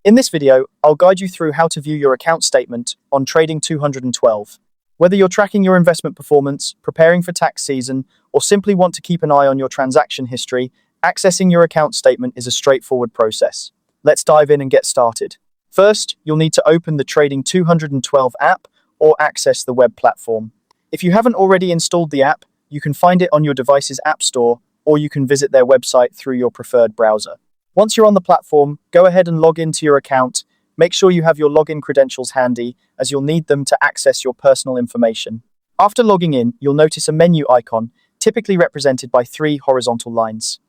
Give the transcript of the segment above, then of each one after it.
In this video, I'll guide you through how to view your account statement on Trading 212. Whether you're tracking your investment performance, preparing for tax season, or simply want to keep an eye on your transaction history, accessing your account statement is a straightforward process. Let's dive in and get started. First, you'll need to open the Trading 212 app or access the web platform. If you haven't already installed the app, you can find it on your device's app store, or you can visit their website through your preferred browser. Once you're on the platform, go ahead and log into your account. Make sure you have your login credentials handy, as you'll need them to access your personal information. After logging in, you'll notice a menu icon, typically represented by 3 horizontal lines.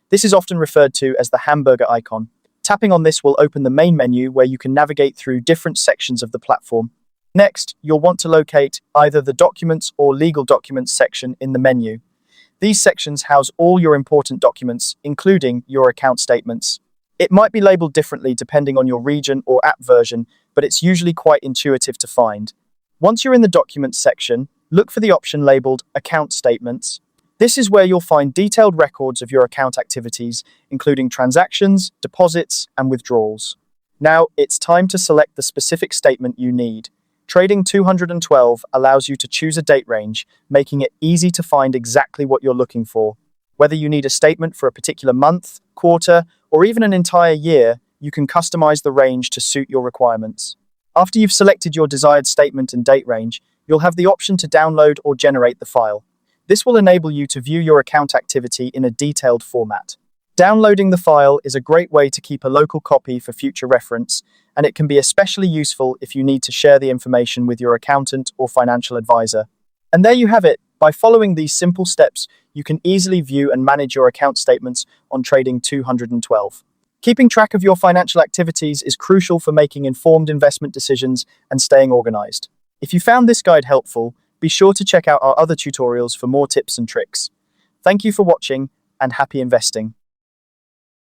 This is often referred to as the hamburger icon. Tapping on this will open the main menu where you can navigate through different sections of the platform. Next, you'll want to locate either the Documents or Legal Documents section in the menu. These sections house all your important documents, including your account statements. It might be labeled differently depending on your region or app version, but it's usually quite intuitive to find. Once you're in the Documents section, look for the option labeled Account Statements. This is where you'll find detailed records of your account activities, including transactions, deposits, and withdrawals. Now, it's time to select the specific statement you need. Trading 212 allows you to choose a date range, making it easy to find exactly what you're looking for. Whether you need a statement for a particular month, quarter, or even an entire year, you can customize the range to suit your requirements. After you've selected your desired statement and date range, you'll have the option to download or generate the file. This will enable you to view your account activity in a detailed format. Downloading the file is a great way to keep a local copy for future reference, and it can be especially useful if you need to share the information with your accountant or financial advisor. And there you have it. By following these simple steps, you can easily view and manage your account statements on Trading 212. Keeping track of your financial activities is crucial for making informed investment decisions and staying organized. If you found this guide helpful, be sure to check out our other tutorials for more tips and tricks. Thank you for watching, and happy investing.